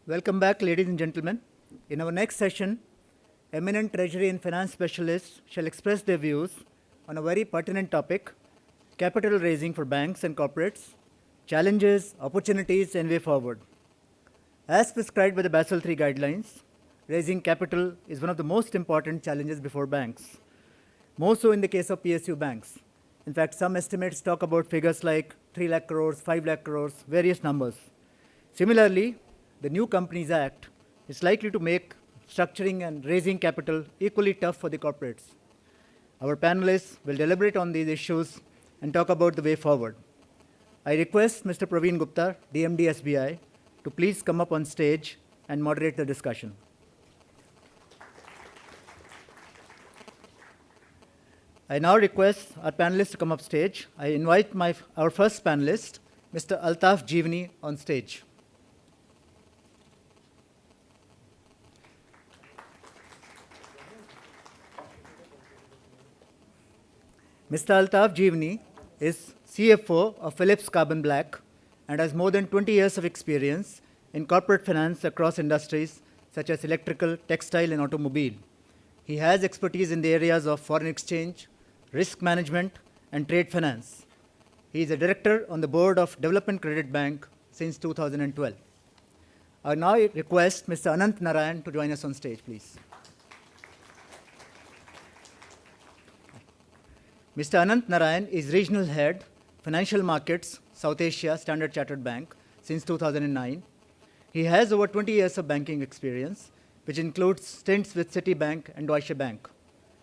Welcome back, ladies and gentlemen. In our next session, eminent treasury and finance specialists shall express their views on a very pertinent topic, capital raising for banks and corporates, challenges, opportunities, and way forward. As prescribed by the Basel III guidelines, raising capital is one of the most important challenges before banks, more so in the case of PSU banks. In fact, some estimates talk about figures like 3 lakh crores, 5 lakh crores, various numbers. Similarly, the new Companies Act is likely to make structuring and raising capital equally tough for the corporates. Our panelists will deliberate on these issues and talk about the way forward. I request Mr. Praveen Gupta, DMD SBI, to please come up on stage and moderate the discussion. I now request our panelists to come up stage. I invite our first panelist, Mr. Altaf Jeevani, on stage. Mr. Altaf Jeevani is CFO of Philips Carbon Black and has more than 20 years of experience in corporate finance across industries such as electrical, textile, and automobile. He has expertise in the areas of foreign exchange, risk management, and trade finance. He is a director on the board of Development Credit Bank since 2012. I now request Mr. Anant Narayan to join us on stage, please. Mr. Anant Narayan is Regional Head, Financial Markets, South Asia, Standard Chartered Bank since 2009. He has over 20 years of banking experience, which includes stints with Citibank and Deutsche Bank.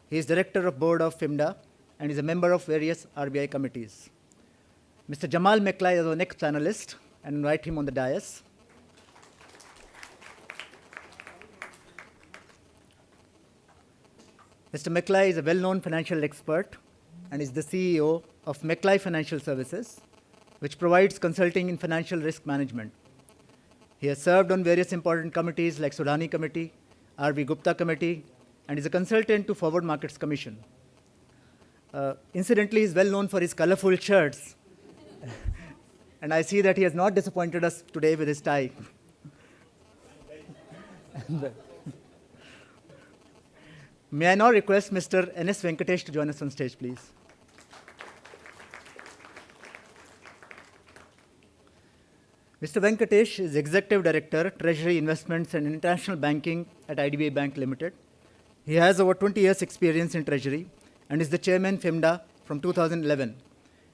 He is Director of Board of FIMDA and is a member of various RBI committees. Mr. Jamal Meklai is our next panelist, and invite him on the dais. Mr. Meklai is a well-known financial expert and is the CEO of Meklai Financial Services, which provides consulting in financial risk management. He has served on various important committees like Sudani Committee, R.V. Gupta Committee, and is a consultant to Forward Markets Commission. Incidentally, he is well known for his colorful shirts, and I see that he has not disappointed us today with his tie. May I now request Mr. N.S. Venkatesh to join us on stage, please. Mr. Venkatesh is Executive Director, Treasury Investments and International Banking at IDBI Bank Limited. He has over 20 years experience in Treasury and is the Chairman FIMDA from 2011.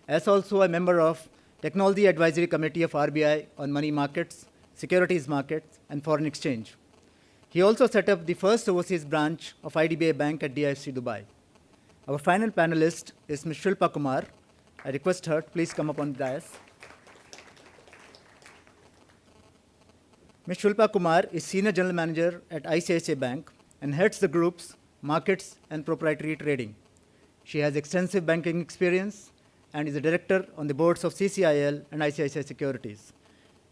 As also a member of Technology Advisory Committee of RBI on money markets, securities markets, and foreign exchange. He also set up the first overseas branch of IDBI Bank at DIFC Dubai. Our final panelist is Ms. Shilpa Kumar. I request her to please come up on the dais. Ms. Shilpa Kumar is Senior General Manager at ICICI Bank and heads the group's markets and proprietary trading. She has extensive banking experience and is a director on the boards of CCIL and ICICI Securities.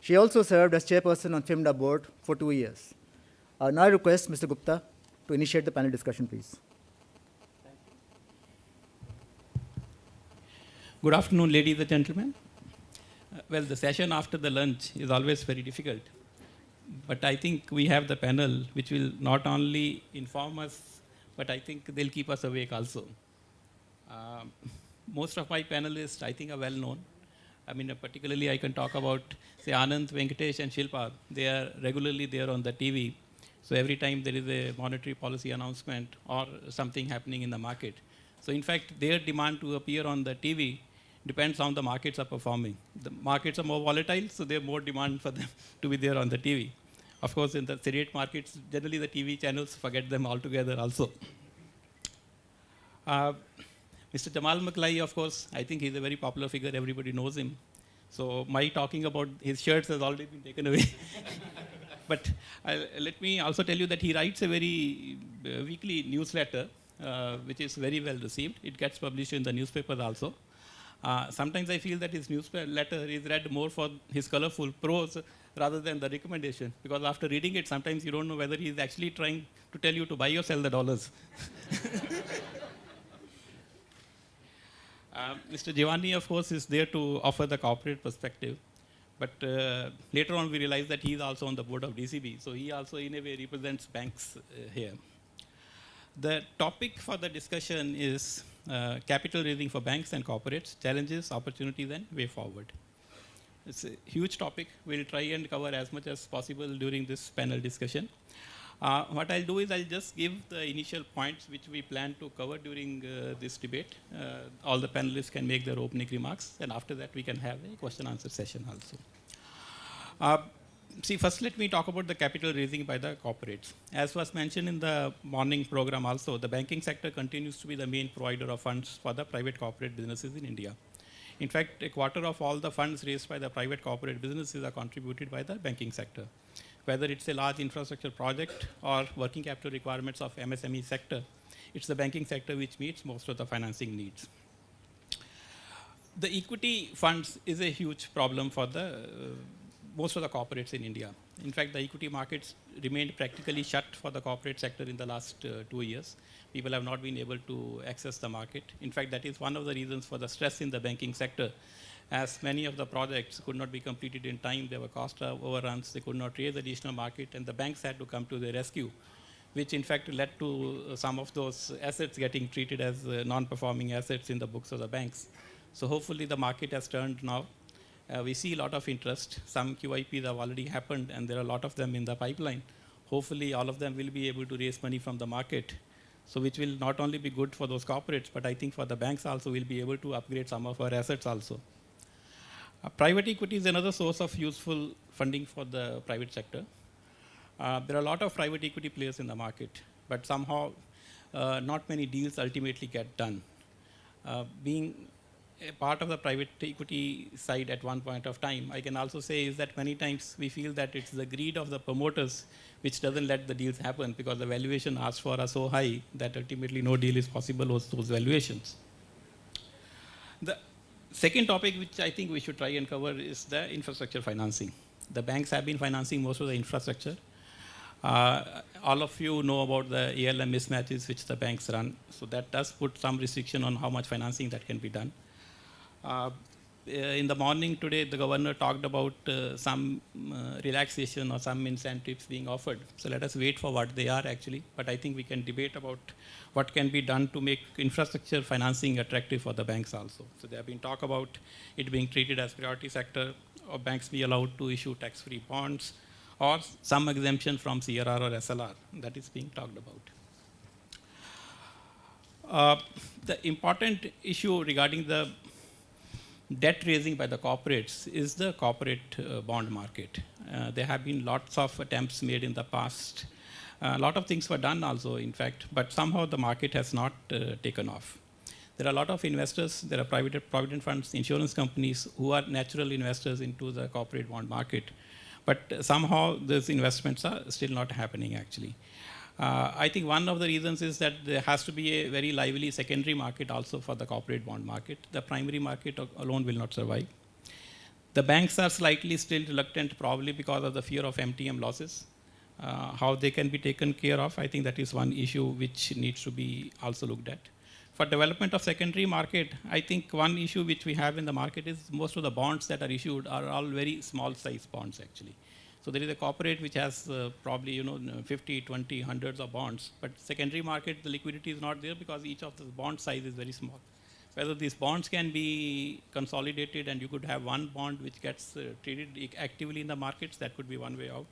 She also served as chairperson on FIMDA board for 2 years. I now request Mr. Gupta to initiate the panel discussion, please. Good afternoon, ladies and gentlemen. Well, the session after the lunch is always very difficult. But I think we have the panel which will not only inform us, but I think they'll keep us awake also. Most of my panelists, I think, are well known. I mean, particularly I can talk about, say, Anand, Venkatesh, and Shilpa. They are regularly there on the TV. So every time there is a monetary policy announcement or something happening in the market. So in fact, their demand to appear on the TV depends on the markets are performing. The markets are more volatile, so there's more demand for them to be there on the TV. Of course, in the syndicate markets, generally the TV channels forget them altogether also. Mr. Jamal Meklai, of course, I think he's a very popular figure. Everybody knows him. So my talking about his shirts has already been taken away. But let me also tell you that he writes a very weekly newsletter, which is very well received. It gets published in the newspapers also. Sometimes I feel that his newsletter is read more for his colorful prose rather than the recommendation. Because after reading it, sometimes you don't know whether he's actually trying to tell you to buy or sell the dollars. Mr. Jeevani, of course, is there to offer the corporate perspective. But later on, we realized that he is also on the board of DCB. So he also, in a way, represents banks here. The topic for the discussion is capital raising for banks and corporates, challenges, opportunities, and way forward. It's a huge topic. We'll try and cover as much as possible during this panel discussion. What I'll do is I'll just give the initial points which we plan to cover during this debate. All the panelists can make their opening remarks, and after that we can have a question-answer session also. See, first let me talk about the capital raising by the corporates. As was mentioned in the morning program also, the banking sector continues to be the main provider of funds for the private corporate businesses in India. In fact, a quarter of all the funds raised by the private corporate businesses are contributed by the banking sector. Whether it's a large infrastructure project or working capital requirements of MSME sector, it's the banking sector which meets most of the financing needs. The equity funds is a huge problem for the most of the corporates in India. In fact, the equity markets remained practically shut for the corporate sector in the last 2 years. People have not been able to access the market. In fact, that is one of the reasons for the stress in the banking sector, as many of the projects could not be completed in time. There were cost overruns, they could not raise additional market, and the banks had to come to the rescue, which in fact led to some of those assets getting treated as non-performing assets in the books of the banks. So hopefully the market has turned now. We see a lot of interest. Some QIPs have already happened, and there are a lot of them in the pipeline. Hopefully all of them will be able to raise money from the market, so which will not only be good for those corporates, but I think for the banks also will be able to upgrade some of our assets also. Private equity is another source of useful funding for the private sector. There are a lot of private equity players in the market, but somehow not many deals ultimately get done. Being a part of the private equity side at one point of time, I can also say is that many times we feel that it's the greed of the promoters which doesn't let the deals happen, because the valuation asked for are so high that ultimately no deal is possible with those valuations. The second topic which I think we should try and cover is the infrastructure financing. The banks have been financing most of the infrastructure. All of you know about the ALM mismatches which the banks run, so that does put some restriction on how much financing that can be done. In the morning today, the governor talked about some relaxation or some incentives being offered. So let us wait for what they are actually. But I think we can debate about what can be done to make infrastructure financing attractive for the banks also. So there have been talk about it being treated as priority sector, or banks be allowed to issue tax-free bonds, or some exemption from CRR or SLR. That is being talked about. The important issue regarding the debt raising by the corporates is the corporate bond market. There have been lots of attempts made in the past. A lot of things were done also, in fact, but somehow the market has not taken off. There are a lot of investors, there are provident funds, insurance companies who are natural investors into the corporate bond market, but somehow those investments are still not happening actually. I think one of the reasons is that there has to be a very lively secondary market also for the corporate bond market. The primary market alone will not survive. The banks are slightly still reluctant, probably because of the fear of MTM losses. How they can be taken care of, I think that is one issue which needs to be also looked at. For development of secondary market, I think one issue which we have in the market is most of the bonds that are issued are all very small size bonds actually. So there is a corporate which has probably 50, 20, hundreds of bonds, but secondary market, the liquidity is not there because each of the bond size is very small. Whether these bonds can be consolidated and you could have one bond which gets traded actively in the markets, that could be one way out.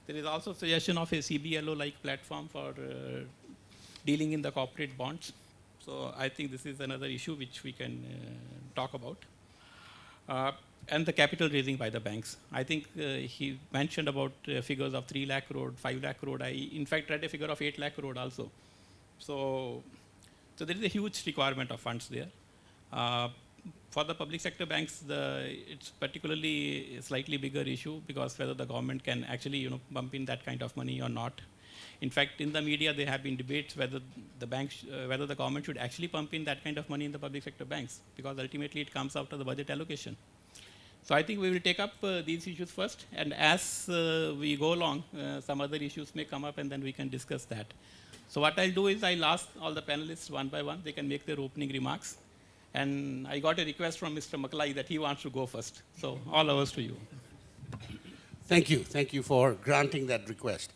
There is also suggestion of a CBLO-like platform for dealing in the corporate bonds. So I think this is another issue which we can talk about. And the capital raising by the banks. I think he mentioned about figures of 3 lakh crore, 5 lakh crore. I in fact read a figure of 8 lakh crore also. So there is a huge requirement of funds there. For the public sector banks, it's particularly a slightly bigger issue because whether the government can actually pump in that kind of money or not. In fact, in the media, there have been debates whether whether the government should actually pump in that kind of money in the public sector banks, because ultimately it comes out of the budget allocation. So I think we will take up these issues first, and as we go along, some other issues may come up, and then we can discuss that. So what I'll do is I'll ask all the panelists one by one. They can make their opening remarks, And I got a request from Mr. Maklai that he wants to go first. So all ours to you. Thank you. Thank you for granting that request.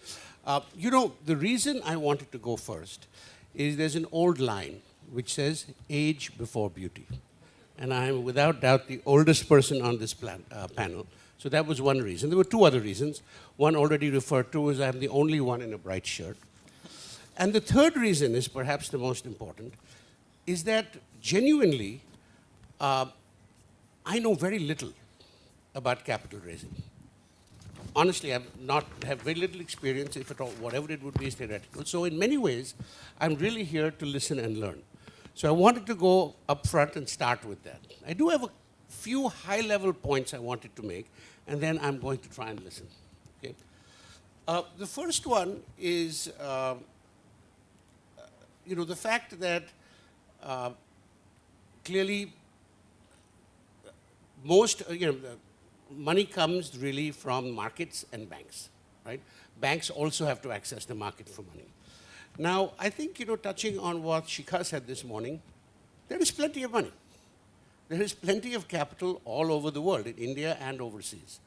You know, the reason I wanted to go first is there's an old line which says, age before beauty. And I am without doubt the oldest person on this panel. So that was one reason. There were two other reasons. One already referred to is I'm the only one in a bright shirt. And the third reason is perhaps the most important, is that genuinely, I know very little about capital raising. Honestly, I have very little experience, if at all, whatever it would be is theoretical. So in many ways, I'm really here to listen and learn. So I wanted to go up front and start with that. I do have a few high-level points I wanted to make, and then I'm going to try and listen. Okay? The first one is, you know, the fact that clearly most, money comes really from markets and banks, right? Banks also have to access the market for money. Now, I think, touching on what Shikha said this morning, there is plenty of money. There is plenty of capital all over the world, in India and overseas.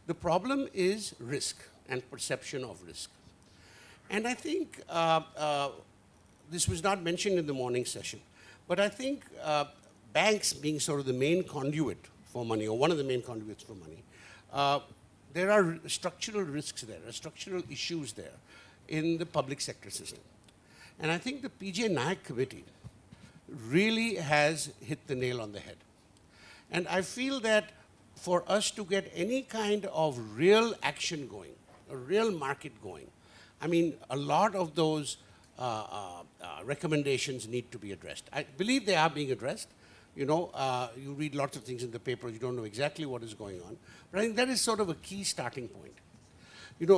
The problem is risk and perception of risk. And I think this was not mentioned in the morning session, but I think banks being sort of the main conduit for money, or one of the main conduits for money, there are structural risks there, structural issues there in the public sector system. And I think the PJ Nayak committee really has hit the nail on the head. And I feel that for us to get any kind of real action going, a real market going, I mean, a lot of those recommendations need to be addressed. I believe they are being addressed. You read lots of things in the paper, you don't know exactly what is going on. But I think that is sort of a key starting point.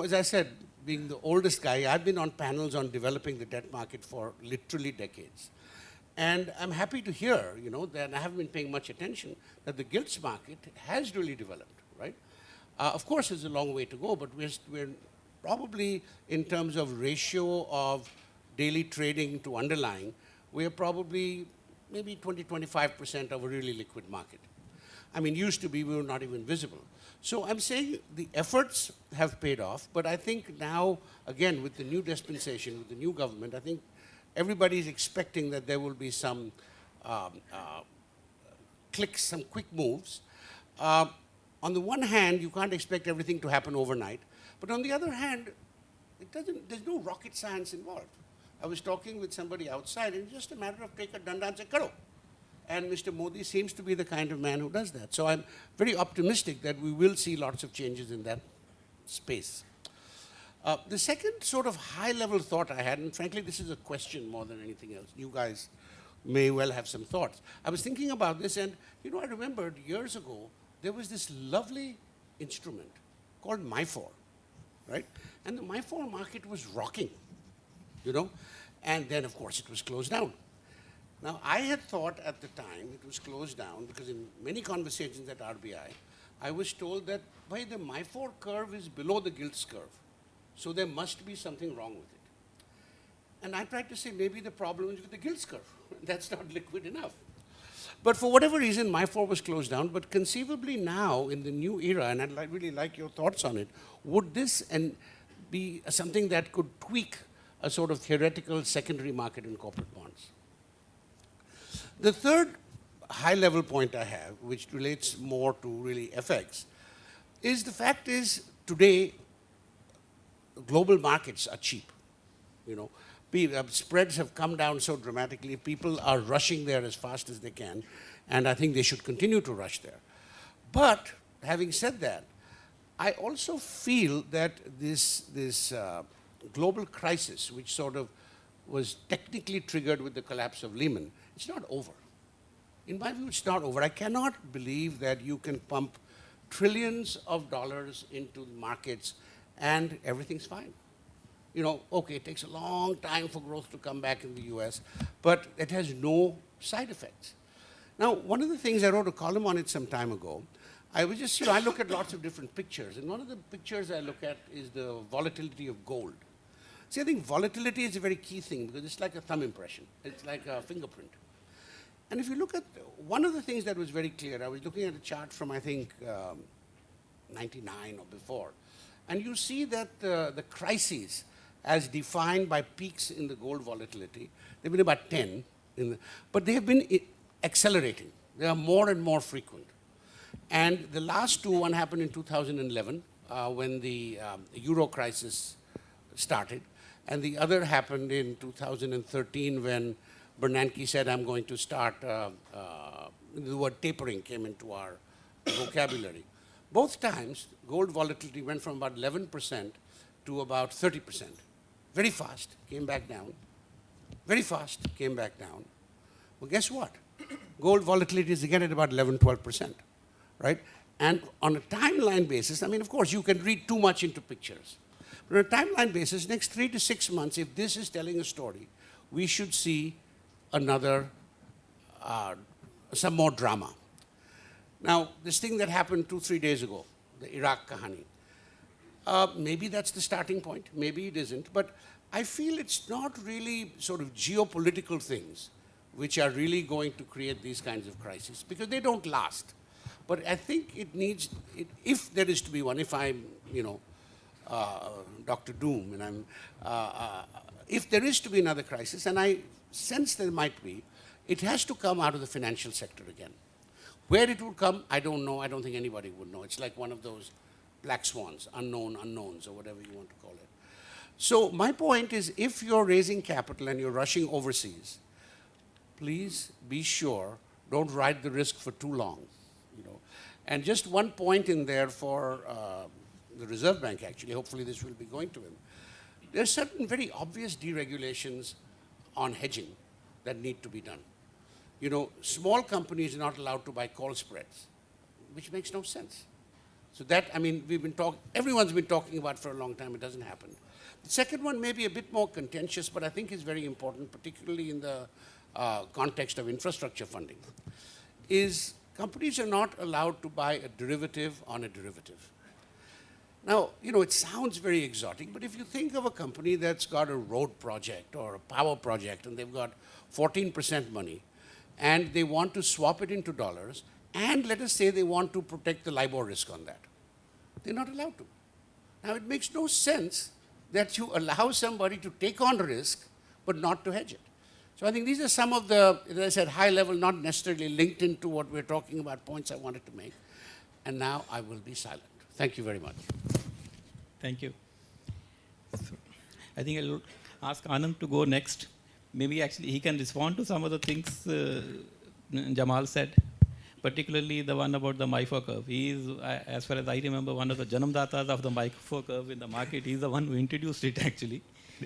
As I said, being the oldest guy, I've been on panels on developing the debt market for literally decades. And I'm happy to hear, that I haven't been paying much attention, that the gilts market has really developed, right? Of course, there's a long way to go, but we're probably, in terms of ratio of daily trading to underlying, we're probably maybe 20-25% of a really liquid market. I mean, used to be, we were not even visible. So I'm saying the efforts have paid off, but I think now, again, with the new dispensation, with the new government, I think everybody's expecting that there will be some clicks, some quick moves. On the one hand, you can't expect everything to happen overnight, but on the other hand, there's no rocket science involved. I was talking with somebody outside, and it's just a matter of take a danda and say, karo. And Mr. Modi seems to be the kind of man who does that. So I'm very optimistic that we will see lots of changes in that space. The second sort of high-level thought I had, and frankly, this is a question more than anything else. You guys may well have some thoughts. I was thinking about this, and I remembered years ago, there was this lovely instrument called MIFOR, right? And the MIFOR market was rocking, and then, of course, it was closed down. Now, I had thought at the time it was closed down because in many conversations at RBI, I was told that, the MIFOR curve is below the gilts curve. So there must be something wrong with it. And I tried to say maybe the problem is with the gilts curve. That's not liquid enough. But for whatever reason, MIFOR was closed down. But conceivably now, in the new era, and I'd really like your thoughts on it, would this be something that could tweak a sort of theoretical secondary market in corporate bonds? The third high-level point I have, which relates more to really FX, is the fact is today, global markets are cheap. Spreads have come down so dramatically. People are rushing there as fast as they can, and I think they should continue to rush there. But having said that, I also feel that this global crisis, which sort of was technically triggered with the collapse of Lehman, it's not over. In my view, it's not over. I cannot believe that you can pump trillions of dollars into markets and everything's fine. Okay, it takes a long time for growth to come back in the US, but it has no side effects. Now, one of the things I wrote a column on it some time ago, I was just, I look at lots of different pictures, and one of the pictures I look at is the volatility of gold. See, I think volatility is a very key thing because it's like a thumb impression. It's like a fingerprint. And if you look at one of the things that was very clear, I was looking at a chart from, I think, 99 or before, and you see that the crises as defined by peaks in the gold volatility, they've been about 10, but they have been accelerating. They are more and more frequent. And the last two, one happened in 2011 when the euro crisis started, and the other happened in 2013 when Bernanke said, I'm going to start, the word tapering came into our vocabulary. Both times, gold volatility went from about 11% to about 30%. Very fast, came back down. Very fast, came back down. Well, guess what? Gold volatility is again at about 11, 12%, right? And on a timeline basis, I mean, of course, you can read too much into pictures. But on a timeline basis, next 3 to 6 months, if this is telling a story, we should see another, some more drama. Now, this thing that happened 2-3 days ago, the Iraq Kahani, maybe that's the starting point, maybe it isn't, but I feel it's not really sort of geopolitical things which are really going to create these kinds of crises, because they don't last. But I think it needs, if there is to be one, if I'm, Dr. Doom, and I'm, if there is to be another crisis, and I sense there might be, it has to come out of the financial sector again. Where it would come, I don't know. I don't think anybody would know. It's like one of those black swans, unknown unknowns, or whatever you want to call it. So my point is, if you're raising capital and you're rushing overseas, please be sure, don't ride the risk for too long. And just one point in there for the Reserve Bank, actually, hopefully this will be going to him. There are certain very obvious deregulations on hedging that need to be done. Small companies are not allowed to buy call spreads, which makes no sense. So that, I mean, everyone's been talking about for a long time, it doesn't happen. The second one may be a bit more contentious, but I think is very important, particularly in the context of infrastructure funding, is companies are not allowed to buy a derivative on a derivative. Now, it sounds very exotic, but if you think of a company that's got a road project or a power project and they've got 14% money and they want to swap it into dollars, and let us say they want to protect the LIBOR risk on that, they're not allowed to. Now, it makes no sense that you allow somebody to take on risk but not to hedge it. So I think these are some of the, as I said, high level, not necessarily linked into what we're talking about, points I wanted to make. And now I will be silent. Thank you very much. Thank you. So, I think I'll ask Anand to go next. Maybe actually he can respond to some of the things Jamal said, particularly the one about the MIFO curve. He is, as far as I remember, one of the Janamdatas of the MIFO curve in the market. He's the one who introduced it, actually.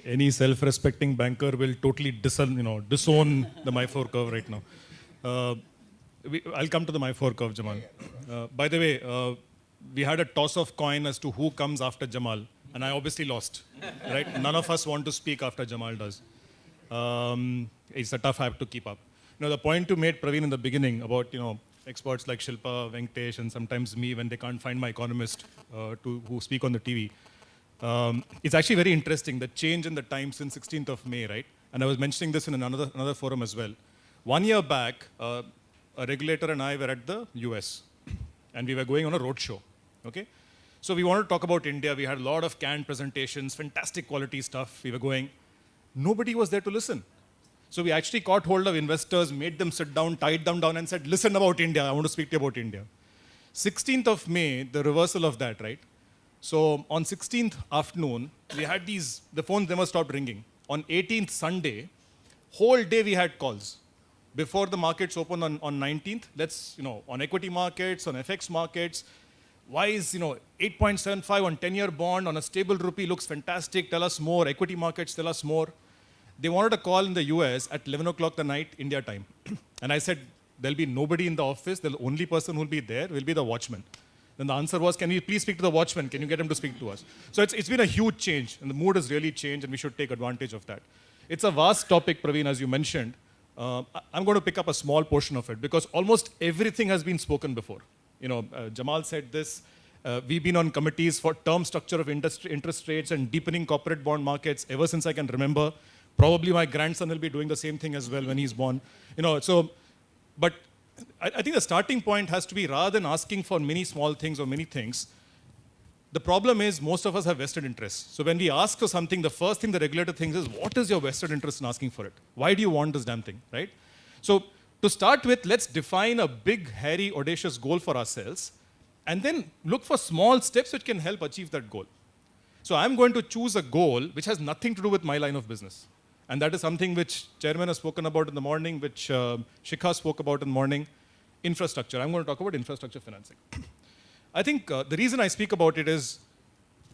Any self-respecting banker will totally disown the MIFO curve right now. I'll come to the MIFO curve, Jamal. By the way, we had a toss of coin as to who comes after Jamal, and I obviously lost. Right? None of us want to speak after Jamal does. It's a tough act to keep up. The point you made, Praveen, in the beginning about experts like Shilpa, Venkatesh, and sometimes me when they can't find my economist who speak on the TV. It's actually very interesting, the change in the time since 16th of May, right? And I was mentioning this in another forum as well. 1 year back, a regulator and I were at the US, and we were going on a roadshow, okay? So we wanted to talk about India. We had a lot of canned presentations, fantastic quality stuff. We were going. Nobody was there to listen. So we actually caught hold of investors, made them sit down, tied them down, and said, listen about India. I want to speak to you about India. 16th of May, the reversal of that, right? So on 16th afternoon, we had the phones never stopped ringing. On 18th Sunday, whole day we had calls. Before the markets opened on 19th, on equity markets, on FX markets, why is, 8.75 on 10-year bond on a stable rupee looks fantastic, tell us more, equity markets tell us more. They wanted a call in the US at 11 o'clock the night, India time. And I said, there'll be nobody in the office, the only person who'll be there will be the watchman. Then the answer was, can you please speak to the watchman? Can you get him to speak to us? So it's been a huge change, and the mood has really changed, and we should take advantage of that. It's a vast topic, Praveen, as you mentioned. I'm going to pick up a small portion of it, because almost everything has been spoken before. Jamal said this. We've been on committees for term structure of interest rates and deepening corporate bond markets ever since I can remember. Probably my grandson will be doing the same thing as well when he's born. So But I think the starting point has to be, rather than asking for many small things or many things, the problem is most of us have vested interests. So when we ask for something, the first thing the regulator thinks is, what is your vested interest in asking for it? Why do you want this damn thing, right? So to start with, let's define a big, hairy, audacious goal for ourselves, and then look for small steps which can help achieve that goal. So I'm going to choose a goal which has nothing to do with my line of business. And that is something which Chairman has spoken about in the morning, which Shikha spoke about in the morning, infrastructure. I'm going to talk about infrastructure financing. I think the reason I speak about it is,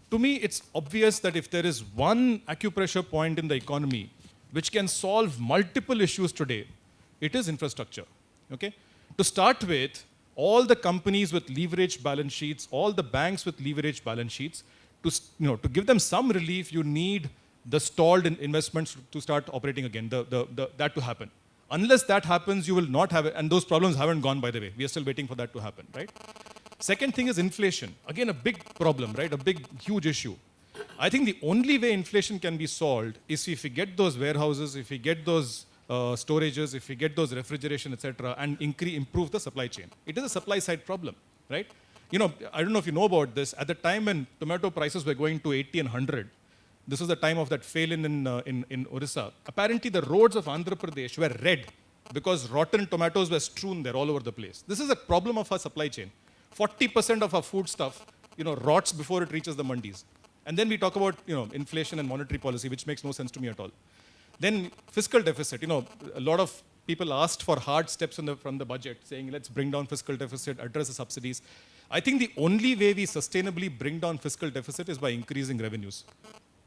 to me, it's obvious that if there is one acupressure point in the economy which can solve multiple issues today, it is infrastructure. Okay? To start with, all the companies with leveraged balance sheets, all the banks with leveraged balance sheets, to give them some relief, you need the stalled investments to start operating again, that to happen. Unless that happens, you will not have it, and those problems haven't gone, by the way. We are still waiting for that to happen, right? Second thing is inflation. Again, a big problem, right? A big, huge issue. I think the only way inflation can be solved is if we get those warehouses, if we get those storages, if we get those refrigeration, etc., and improve the supply chain. It is a supply side problem, right? You know, I don't know if you know about this. At the time when tomato prices were going to 80 and 100, this was the time of that fail-in in Orissa. Apparently, the roads of Andhra Pradesh were red because rotten tomatoes were strewn there all over the place. This is a problem of our supply chain. 40% of our food stuff, rots before it reaches the mandis. And then we talk about, inflation and monetary policy, which makes no sense to me at all. Then fiscal deficit. A lot of people asked for hard steps from the budget, saying, let's bring down fiscal deficit, address the subsidies. I think the only way we sustainably bring down fiscal deficit is by increasing revenues.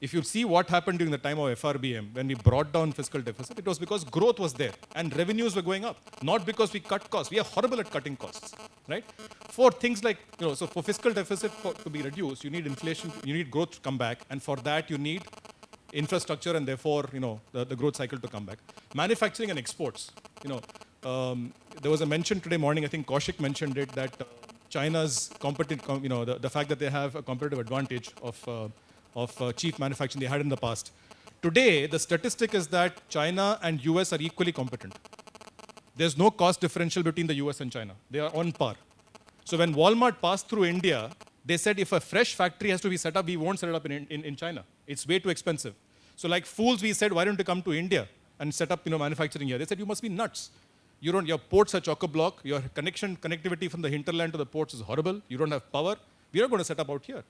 If you see what happened during the time of FRBM, when we brought down fiscal deficit, it was because growth was there and revenues were going up, not because we cut costs. We are horrible at cutting costs, right? For things like, so for fiscal deficit to be reduced, you need inflation, you need growth to come back, and for that you need infrastructure and therefore, the growth cycle to come back. Manufacturing and exports. There was a mention today morning, I think Kaushik mentioned it, that China's the fact that they have a competitive advantage of cheap manufacturing they had in the past. Today, the statistic is that China and US are equally competent. There's no cost differential between the US and China. They are on par. So when Walmart passed through India, they said if a fresh factory has to be set up, we won't set it up in China. It's way too expensive. So like fools, we said, why don't you come to India and set up manufacturing here? They said, you must be nuts. Your ports are chock-a-block. Your connectivity from the hinterland to the ports is horrible. You don't have power. We are going to set up out here.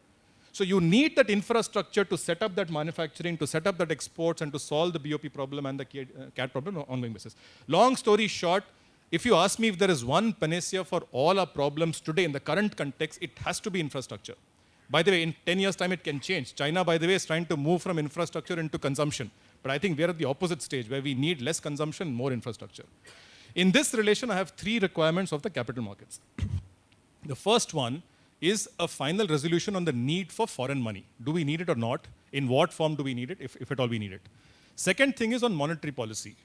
So you need that infrastructure to set up that manufacturing, to set up that exports, and to solve the BOP problem and the CAT problem on an ongoing basis. Long story short, if you ask me if there is one panacea for all our problems today in the current context, it has to be infrastructure. By the way, in 10 years' time, it can change. China, by the way, is trying to move from infrastructure into consumption. But I think we're at the opposite stage, where we need less consumption, more infrastructure. In this relation, I have 3 requirements of the capital markets. The first one is a final resolution on the need for foreign money. Do we need it or not? In what form do we need it, if at all we need it? Second thing is on monetary policy.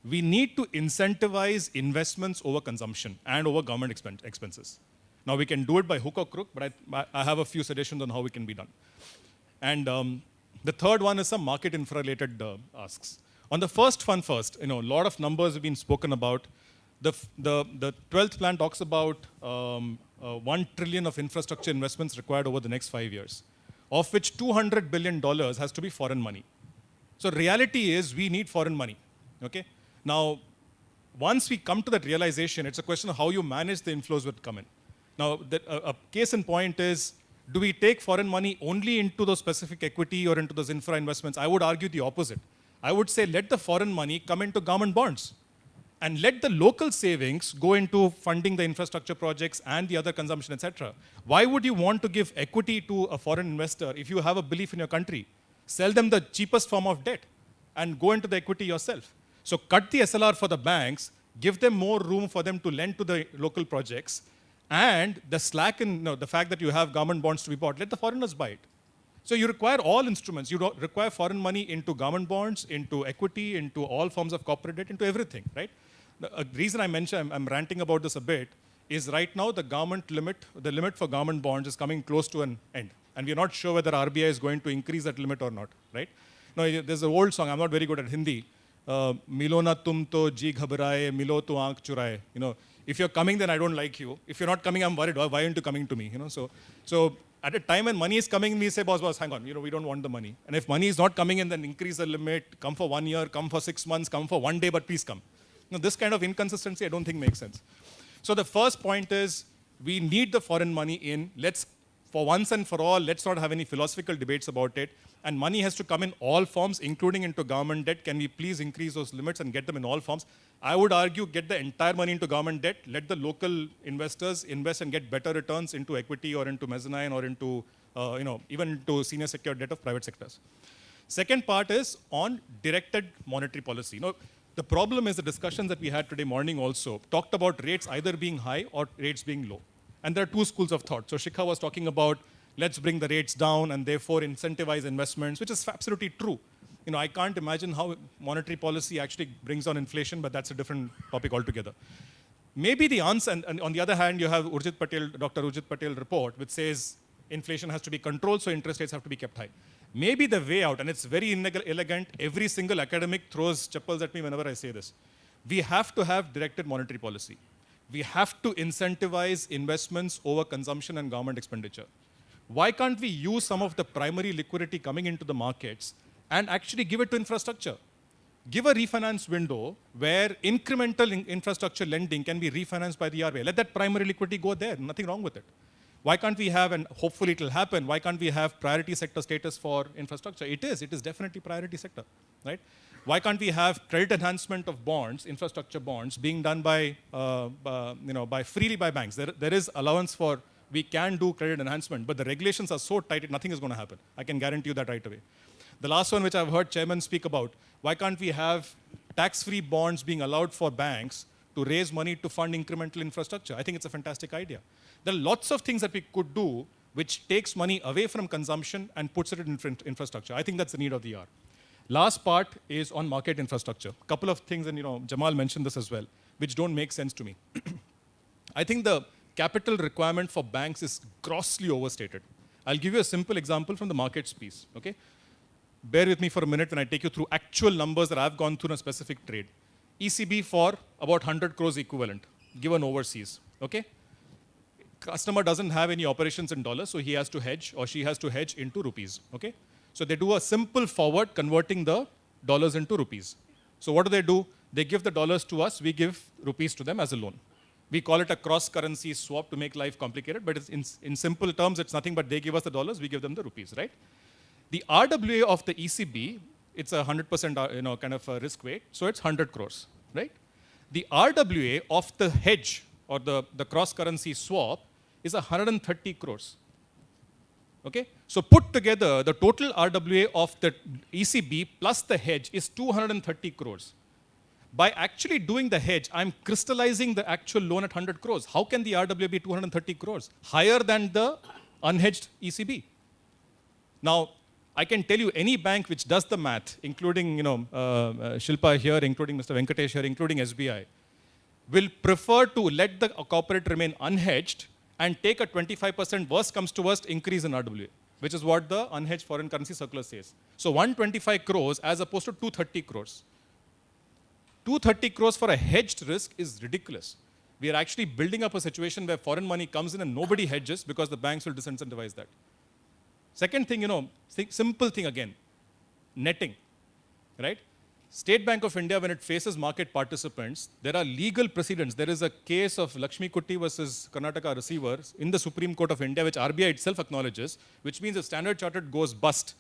We need to incentivize investments over consumption and over government expenses. Now, we can do it by hook or crook, but I have a few suggestions on how it can be done. And the third one is some market infra-related asks. On the first one first, a lot of numbers have been spoken about. The 12th plan talks about 1 trillion of infrastructure investments required over the next 5 years, of which $200 billion has to be foreign money. So reality is we need foreign money, okay? Now, once we come to that realization, it's a question of how you manage the inflows that come in. Now, a case in point is, do we take foreign money only into those specific equity or into those infra investments? I would argue the opposite. I would say let the foreign money come into government bonds and let the local savings go into funding the infrastructure projects and the other consumption, etc. Why would you want to give equity to a foreign investor if you have a belief in your country? Sell them the cheapest form of debt and go into the equity yourself. So cut the SLR for the banks, give them more room for them to lend to the local projects, and the slack in the fact that you have government bonds to be bought, let the foreigners buy it. So you require all instruments. You require foreign money into government bonds, into equity, into all forms of corporate debt, into everything, right? The reason I mention, I'm ranting about this a bit, is right now the limit for government bonds is coming close to an end. And we're not sure whether RBI is going to increase that limit or not, right? Now, there's an old song, I'm not very good at Hindi, Milo na tum to ji ghabraye, milo to aankh churaye. If you're coming, then I don't like you. If you're not coming, I'm worried. Why aren't you coming to me? So at a time when money is coming, we say, boss, hang on. We don't want the money. And if money is not coming in, then increase the limit. Come for 1 year, come for 6 months, come for 1 day, but please come. This kind of inconsistency, I don't think makes sense. So the first point is, we need the foreign money in. Let's, for once and for all, let's not have any philosophical debates about it. And money has to come in all forms, including into government debt. Can we please increase those limits and get them in all forms? I would argue, get the entire money into government debt. Let the local investors invest and get better returns into equity or into mezzanine or into, even into senior secured debt of private sectors. Second part is on directed monetary policy. The problem is the discussions that we had today morning also talked about rates either being high or rates being low. And there are two schools of thought. So Shikha was talking about let's bring the rates down and therefore incentivize investments, which is absolutely true. I can't imagine how monetary policy actually brings down inflation, but that's a different topic altogether. Maybe the answer, and on the other hand, you have Dr. Urjit Patel report, which says inflation has to be controlled, so interest rates have to be kept high. Maybe the way out, and it's very elegant, every single academic throws chappals at me whenever I say this. We have to have directed monetary policy. We have to incentivize investments over consumption and government expenditure. Why can't we use some of the primary liquidity coming into the markets and actually give it to infrastructure? Give a refinance window where incremental infrastructure lending can be refinanced by the RBI. Let that primary liquidity go there, nothing wrong with it. Why can't we have, and hopefully it will happen, why can't we have priority sector status for infrastructure? It is definitely priority sector, right? Why can't we have credit enhancement of bonds, infrastructure bonds, being done by freely by banks? There is allowance for, we can do credit enhancement, but the regulations are so tight, nothing is going to happen. I can guarantee you that right away. The last one, which I've heard chairman speak about, why can't we have tax-free bonds being allowed for banks to raise money to fund incremental infrastructure? I think it's a fantastic idea. There are lots of things that we could do which takes money away from consumption and puts it in infrastructure. I think that's the need of the hour. Last part is on market infrastructure. A couple of things, and Jamal mentioned this as well, which don't make sense to me. I think the capital requirement for banks is grossly overstated. I'll give you a simple example from the markets piece, okay? Bear with me for a minute when I take you through actual numbers that I've gone through in a specific trade. ECB for about 100 crores equivalent, given overseas, okay? Customer doesn't have any operations in dollars, so he has to hedge or she has to hedge into rupees, okay? So they do a simple forward converting the dollars into rupees. So what do? They give the dollars to us, we give rupees to them as a loan. We call it a cross-currency swap to make life complicated, but it's in simple terms, it's nothing but they give us the dollars, we give them the rupees, right? The RWA of the ECB, it's a 100% kind of a risk weight, so it's 100 crores, right? The RWA of the hedge or the cross-currency swap is 130 crores. Okay? So put together, the total RWA of the ECB plus the hedge is 230 crores. By actually doing the hedge, I'm crystallizing the actual loan at 100 crores. How can the RWA be 230 crores? Higher than the unhedged ECB. Now, I can tell you any bank which does the math, including Shilpa here, including Mr. Venkatesh here, including SBI, will prefer to let the corporate remain unhedged and take a 25% worst comes to worst increase in RWA, which is what the unhedged foreign currency circular says. So 125 crores as opposed to 230 crores. 230 crores for a hedged risk is ridiculous. We are actually building up a situation where foreign money comes in and nobody hedges because the banks will disincentivize that. Second thing, simple thing again, netting, right? State Bank of India, when it faces market participants, there are legal precedents. There is a case of Lakshmi Kutty versus Karnataka receivers in the Supreme Court of India, which RBI itself acknowledges, which means if Standard Chartered goes bust,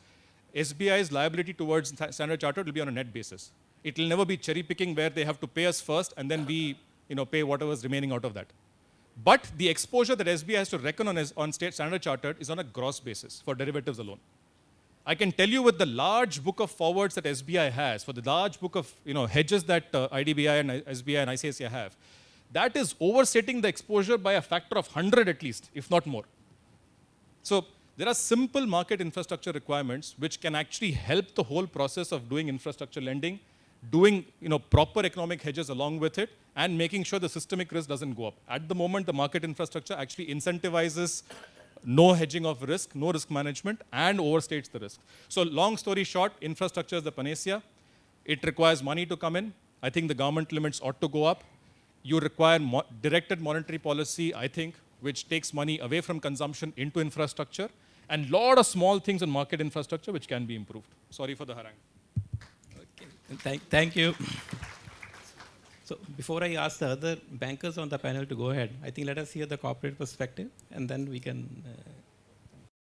SBI's liability towards Standard Chartered will be on a net basis. It will never be cherry picking where they have to pay us first and then we pay whatever is remaining out of that. But the exposure that SBI has to reckon on State Standard Chartered is on a gross basis for derivatives alone. I can tell you with the large book of forwards that SBI has, for the large book of hedges that IDBI and SBI and ICICI have, that is overstating the exposure by a factor of 100 at least, if not more. So there are simple market infrastructure requirements which can actually help the whole process of doing infrastructure lending, doing proper economic hedges along with it, and making sure the systemic risk doesn't go up. At the moment, the market infrastructure actually incentivizes no hedging of risk, no risk management, and overstates the risk. So long story short, infrastructure is the panacea. It requires money to come in. I think the government limits ought to go up. You require directed monetary policy, I think, which takes money away from consumption into infrastructure, and lot of small things in market infrastructure which can be improved. Sorry for the harangue. Thank you. So before I ask the other bankers on the panel to go ahead, I think let us hear the corporate perspective, and then we can